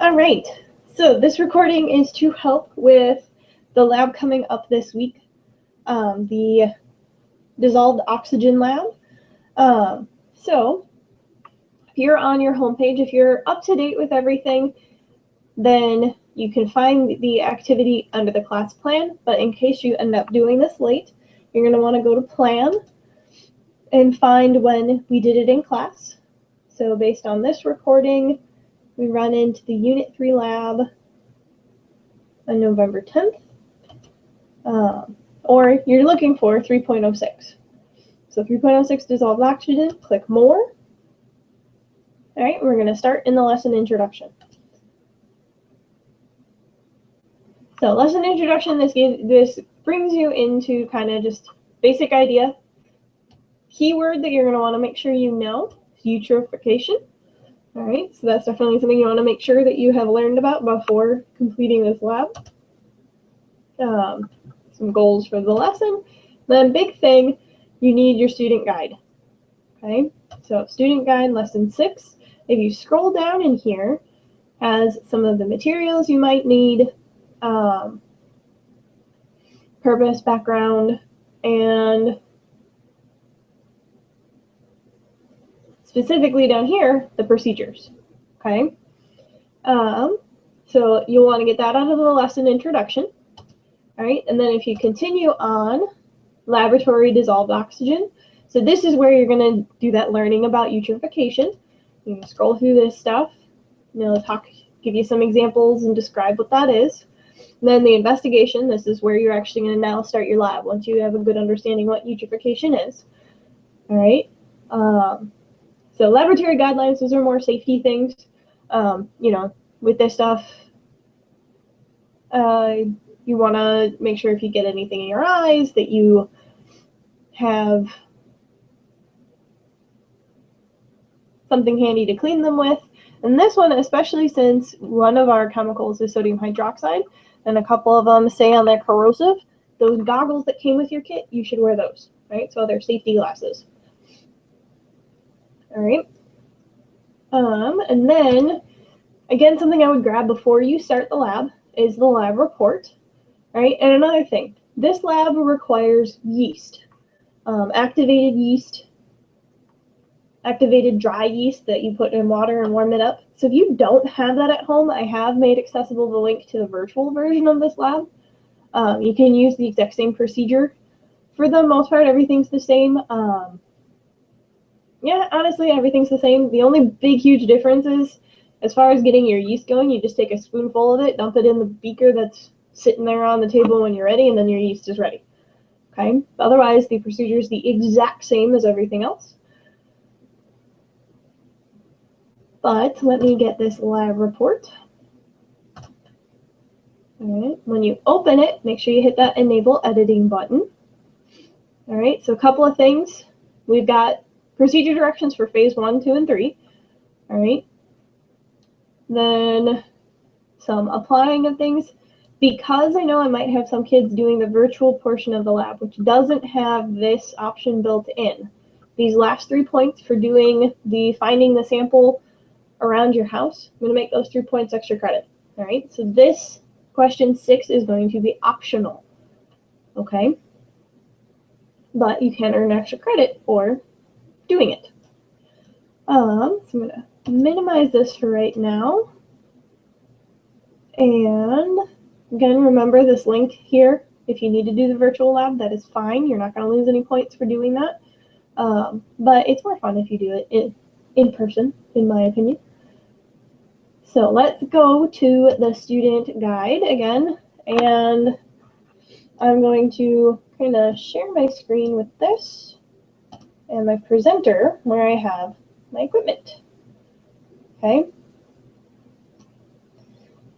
All right, so this recording is to help with the lab coming up this week, the dissolved oxygen lab. So if you're on your homepage, if you're up to date with everything, then you can find the activity under the class plan, but in case you end up doing this late, you're going to want to go to plan and find when we did it in class. So based on this recording, we run into the Unit 3 lab on November 10th, or you're looking for 3.06. So 3.06 dissolved oxygen, click more. All right, we're going to start in the lesson introduction. So lesson introduction, this brings you into kind of just basic idea. Keyword that you're going to want to make sure you know is eutrophication. All right, so that's definitely something you want to make sure that you have learned about before completing this lab. Some goals for the lesson. Then big thing, you need your student guide. Okay, so student guide lesson 6. If you scroll down in here, has some of the materials you might need, purpose, background, and specifically down here, the procedures. Okay, so you'll want to get that out of the lesson introduction. All right, and then if you continue on laboratory dissolved oxygen, so this is where you're going to do that learning about eutrophication. You can scroll through this stuff, give you some examples and describe what that is. And then the investigation, this is where you're actually going to now start your lab once you have a good understanding what eutrophication is. All right. So laboratory guidelines, those are more safety things. With this stuff, you want to make sure if you get anything in your eyes that you have something handy to clean them with. And this one, especially since one of our chemicals is sodium hydroxide and a couple of them say on their corrosive, those goggles that came with your kit, you should wear those, right? So they're safety glasses. All right. And then, again, something I would grab before you start the lab is the lab report. All right. And another thing, this lab requires yeast, activated yeast, activated dry yeast that you put in water and warm it up. So if you don't have that at home, I have made accessible the link to the virtual version of this lab. You can use the exact same procedure. For the most part, everything's the same. Yeah, honestly, everything's the same. The only big, huge difference is, as far as getting your yeast going, you just take a spoonful of it, dump it in the beaker that's sitting there on the table when you're ready, and then your yeast is ready. Okay? Otherwise, the procedure is the exact same as everything else. But let me get this lab report. All right, when you open it, make sure you hit that enable editing button. All right, so a couple of things. We've got procedure directions for phase 1, 2, and 3. All right. Then some applying of things. Because I know I might have some kids doing the virtual portion of the lab, which doesn't have this option built in. These last 3 points for doing the finding the sample around your house, I'm going to make those 3 points extra credit. All right. So this question 6 is going to be optional. Okay. But you can earn extra credit for doing it. So I'm going to minimize this for right now. And again, remember this link here. If you need to do the virtual lab, that is fine. You're not going to lose any points for doing that. But it's more fun if you do it in person, in my opinion. So let's go to the student guide again. And I'm going to kind of share my screen with this and my presenter where I have my equipment. Okay.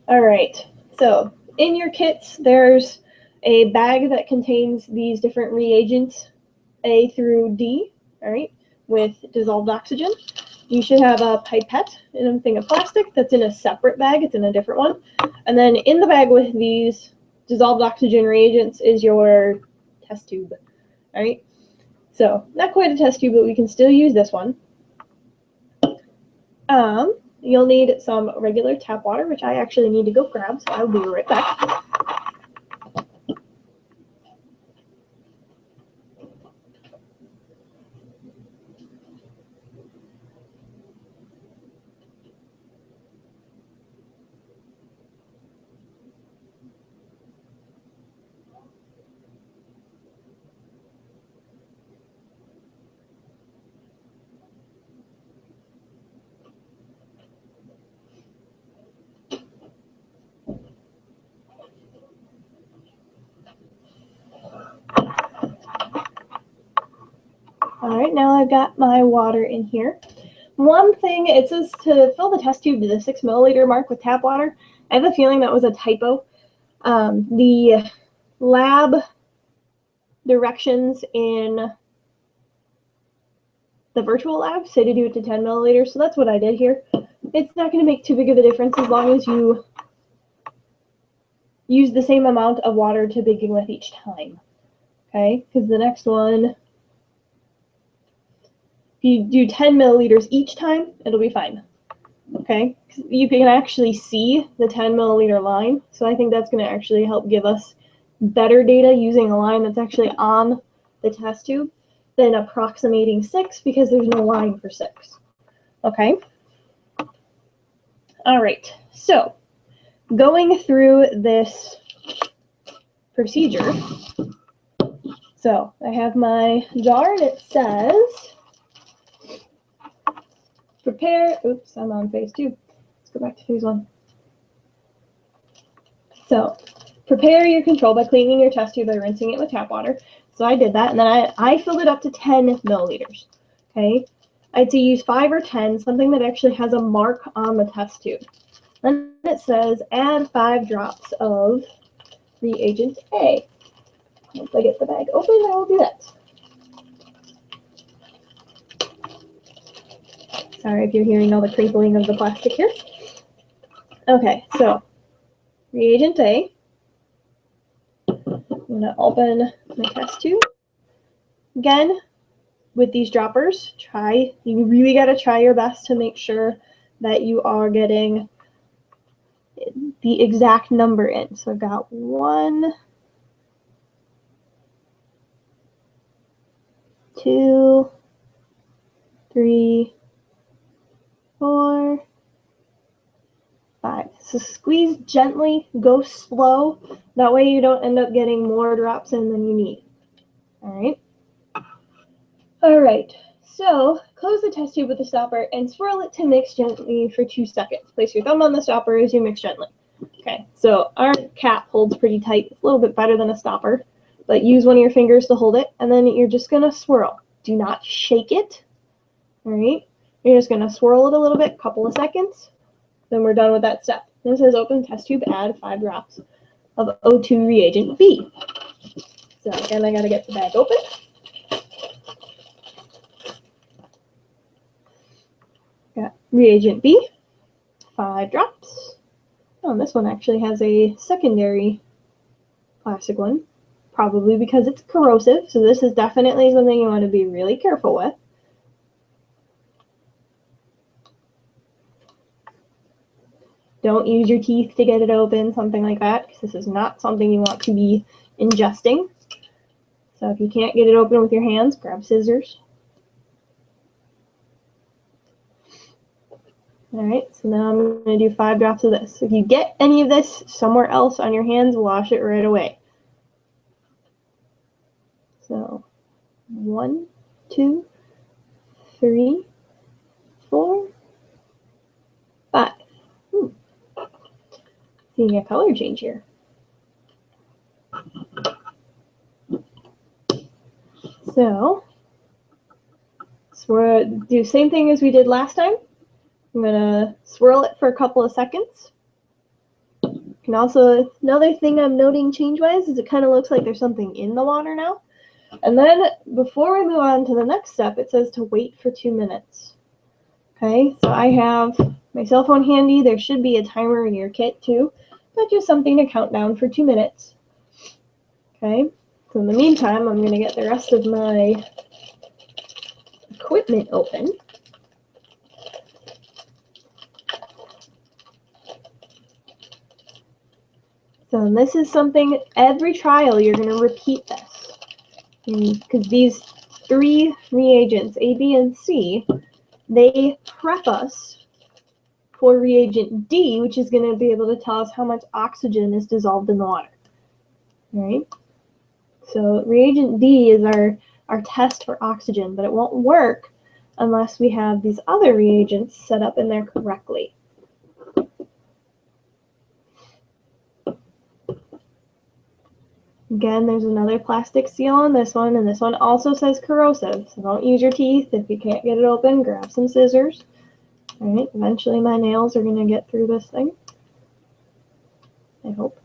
All right. So in your kits, there's a bag that contains these different reagents, A through D, all right, with dissolved oxygen. You should have a pipette in a thing of plastic that's in a separate bag. It's in a different one. And then in the bag with these dissolved oxygen reagents is your test tube, all right? So not quite a test tube, but we can still use this one. you'll need some regular tap water, which I actually need to go grab, so I'll be right back. All right, now I've got my water in here. One thing, it says to fill the test tube to the 6 milliliter mark with tap water. I have a feeling that was a typo. The lab directions in the virtual lab say to do it to 10 milliliters, so that's what I did here. It's not going to make too big of a difference as long as you use the same amount of water to begin with each time. Okay, because the next one, if you do 10 milliliters each time, it'll be fine. Okay, you can actually see the 10 milliliter line, so I think that's going to actually help give us better data using a line that's actually on the test tube than approximating 6 because there's no line for 6. Okay. All right, so going through this procedure, so I have my jar and it says prepare, oops, I'm on phase 2. Let's go back to phase 1. So prepare your control by cleaning your test tube by rinsing it with tap water. So I did that, and then I filled it up to 10 milliliters. Okay, I'd say use 5 or 10, something that actually has a mark on the test tube. Then it says add 5 drops of reagent A. Once I get the bag open, I will do that. Sorry if you're hearing all the crinkling of the plastic here. Okay, so reagent A. I'm going to open my test tube. Again, with these droppers, you really got to try your best to make sure that you are getting the exact number in. So I've got 1, 2, 3, 4, 5. So squeeze gently, go slow. That way you don't end up getting more drops in than you need. All right. All right. So close the test tube with the stopper and swirl it to mix gently for 2 seconds. Place your thumb on the stopper as you mix gently. Okay. So our cap holds pretty tight. It's a little bit better than a stopper, but use one of your fingers to hold it, and then you're just gonna swirl. Do not shake it. All right. You're just gonna swirl it a little bit, couple of seconds. Then we're done with that step. Then it says open test tube, add 5 drops of O2 reagent B. So again, I gotta get the bag open. Got reagent B, 5 drops. Oh, and this one actually has a secondary plastic one, probably because it's corrosive. So this is definitely something you want to be really careful with. Don't use your teeth to get it open, something like that, because this is not something you want to be ingesting. So if you can't get it open with your hands, grab scissors. All right, so now I'm going to do 5 drops of this. If you get any of this somewhere else on your hands, wash it right away. So 1, 2, 3, 4, 5. Seeing a color change here. So we're going to do the same thing as we did last time. I'm going to swirl it for a couple of seconds. And also, another thing I'm noting change-wise is it kind of looks like there's something in the water now. And then before we move on to the next step, it says to wait for 2 minutes. Okay, so I have my cell phone handy. There should be a timer in your kit too, but just something to count down for 2 minutes. Okay, so in the meantime, I'm going to get the rest of my equipment open. So this is something, every trial you're going to repeat this. Because these three reagents, A, B, and C, they prep us for reagent D, which is going to be able to tell us how much oxygen is dissolved in the water. All right? So reagent D is our test for oxygen, but it won't work unless we have these other reagents set up in there correctly. Again, there's another plastic seal on this one, and this one also says corrosive, so don't use your teeth. If you can't get it open, grab some scissors. All right, eventually my nails are going to get through this thing. I hope.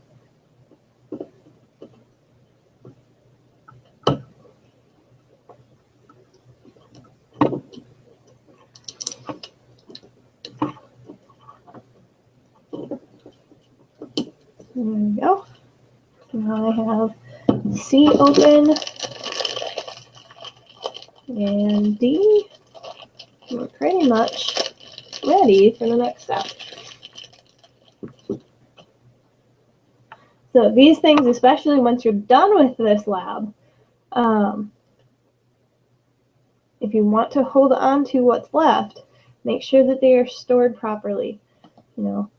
There we go. Now I have C open and D. We're pretty much ready for the next step. So these things, especially once you're done with this lab, if you want to hold on to what's left, make sure that they are stored properly. You know,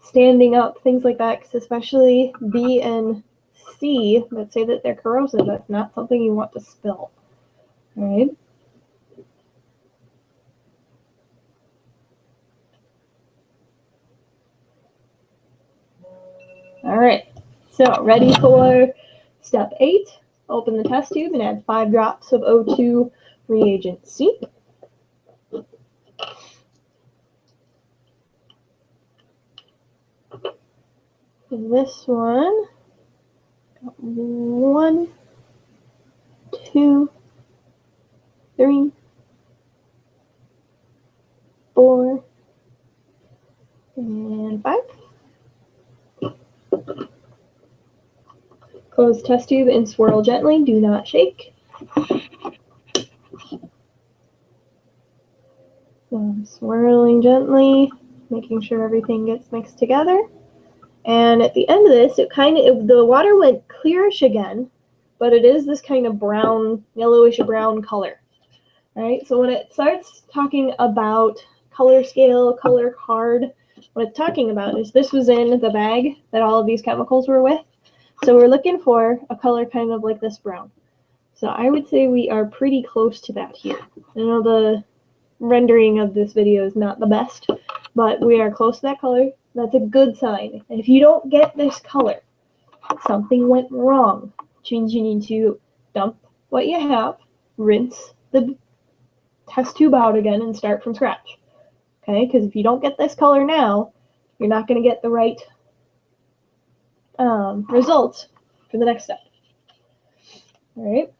standing up, things like that, because especially B and C that say that they're corrosive, that's not something you want to spill. All right? All right, so ready for step 8. Open the test tube and add 5 drops of O2 reagent C. And this one, got 1, 2, 3, 4, and 5. Close test tube and swirl gently. Do not shake. So I'm swirling gently, making sure everything gets mixed together. And at the end of this, the water went clearish again, but it is this kind of brown, yellowish brown color. All right, so when it starts talking about color scale, color card, what it's talking about is this was in the bag that all of these chemicals were with. So we're looking for a color kind of like this brown. So I would say we are pretty close to that here. I know the rendering of this video is not the best, but we are close to that color. That's a good sign. And if you don't get this color, something went wrong, which means you need to dump what you have, rinse the test tube out again, and start from scratch. Okay, because if you don't get this color now, you're not going to get the right results for the next step. All right,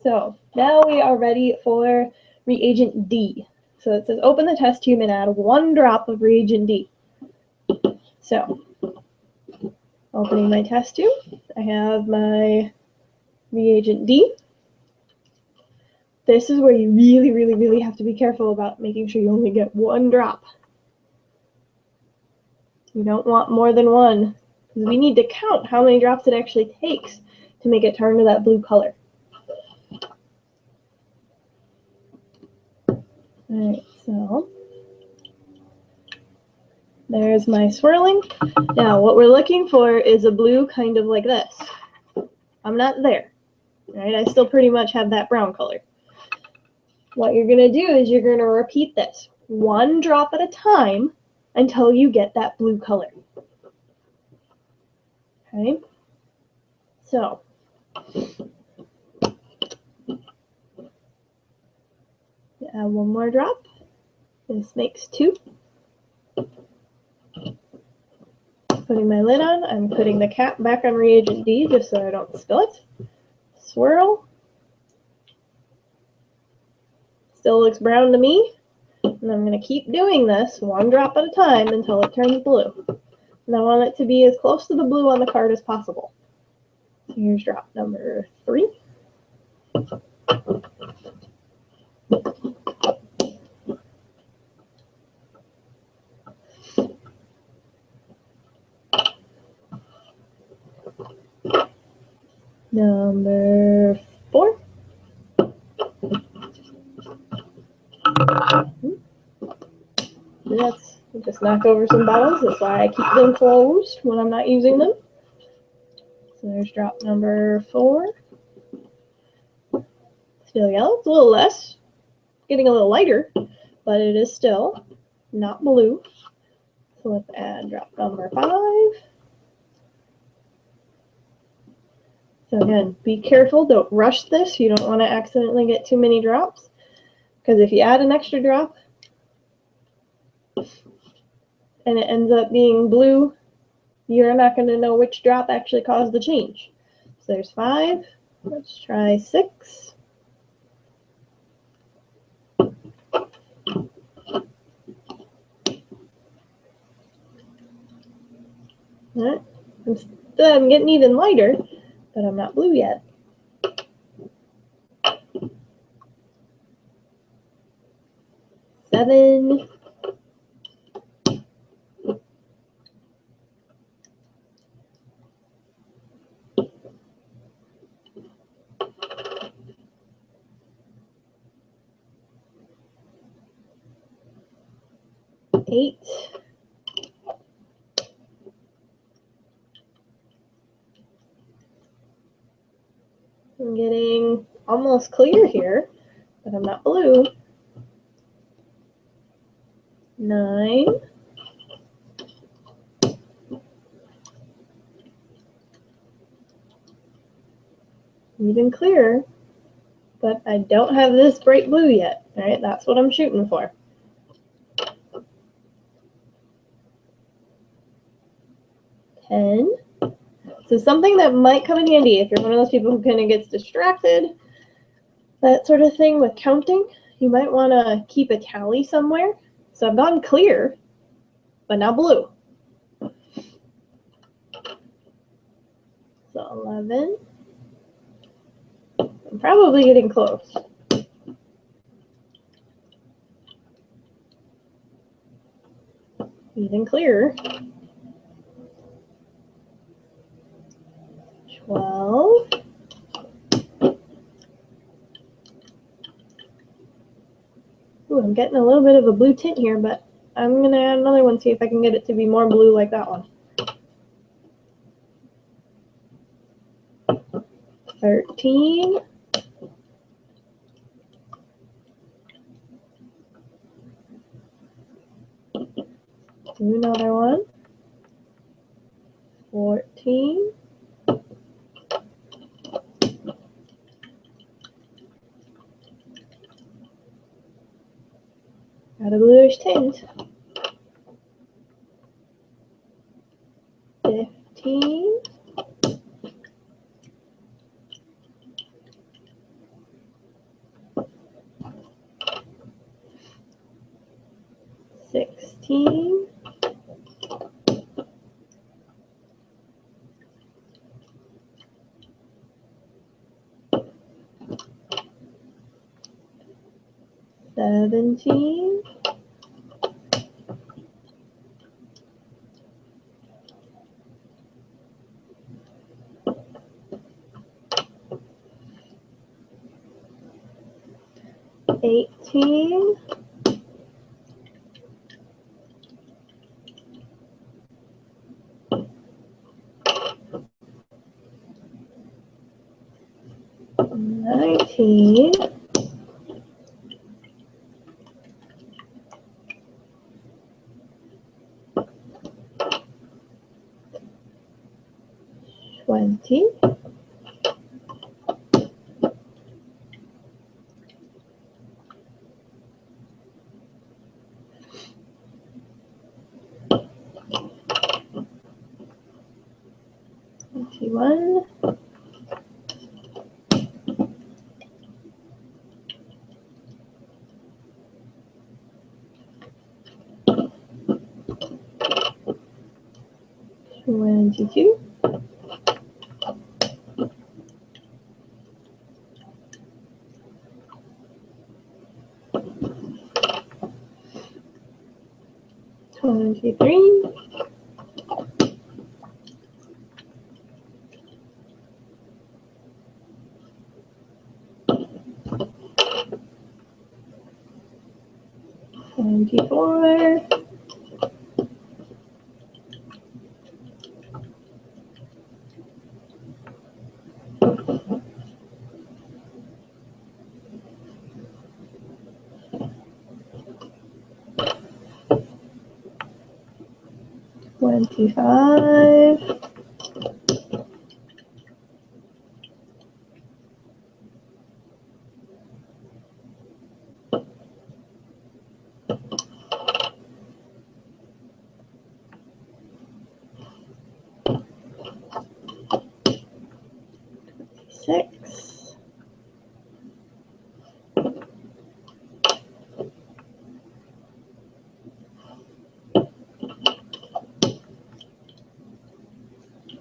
so now we are ready for reagent D. So it says open the test tube and add 1 drop of reagent D. So opening my test tube, I have my reagent D. This is where you really, really, really have to be careful about making sure you only get 1 drop. You don't want more than 1, because we need to count how many drops it actually takes to make it turn to that blue color. All right, so there's my swirling. Now, what we're looking for is a blue kind of like this. I'm not there, right? I still pretty much have that brown color. What you're going to do is you're going to repeat this 1 drop at a time until you get that blue color. Okay? So, add 1 more drop. This makes 2. Putting my lid on, I'm putting the cap back on reagent D just so I don't spill it. Swirl. Still looks brown to me. And I'm going to keep doing this 1 drop at a time until it turns blue. And I want it to be as close to the blue on the card as possible. So here's drop number 3. Number 4. Let's just knock over some bottles. That's why I keep them closed when I'm not using them. So there's drop number 4. Still yellow. It's a little less. Getting a little lighter, but it is still not blue. So let's add drop number 5. So again, be careful. Don't rush this. You don't want to accidentally get too many drops. Because if you add an extra drop and it ends up being blue, you're not going to know which drop actually caused the change. So there's 5. Let's try 6. Alright. I'm getting even lighter, but I'm not blue yet. 7. 8. I'm getting almost clear here, but I'm not blue. 9. Even clearer, but I don't have this bright blue yet. All right, that's what I'm shooting for. 10. So something that might come in handy if you're one of those people who kind of gets distracted, that sort of thing with counting, you might want to keep a tally somewhere. So I've gone clear, but now blue. So 11. I'm probably getting close. Even clearer. 12. Ooh, I'm getting a little bit of a blue tint here, but I'm going to add another one, see if I can get it to be more blue like that one. 13. Do another one. 14. Got a bluish tint. 15. 16. 17. 18. 19. 20. 21. 22. 23. 24. 25. 6.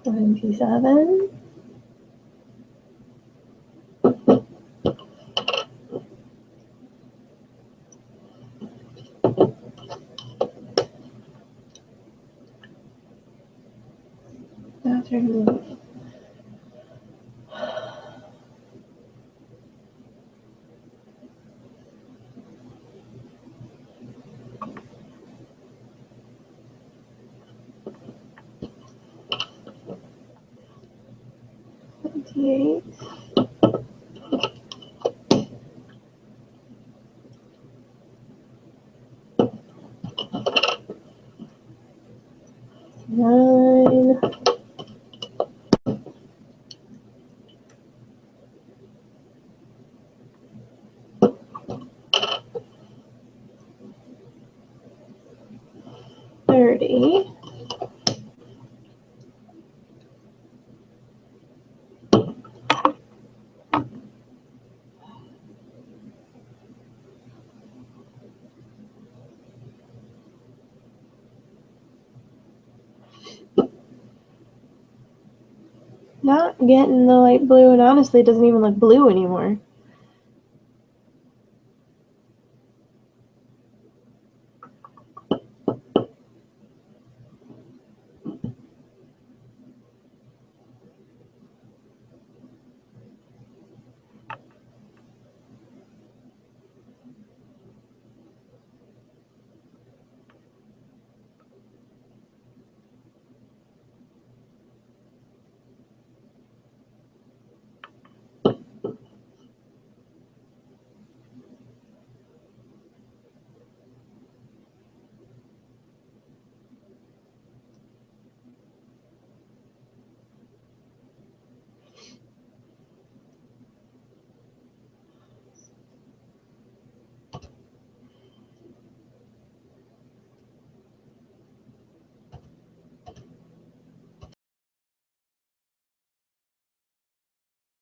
27. 28. 9. 30. 'Not getting the light blue, and honestly, it doesn't even look blue anymore.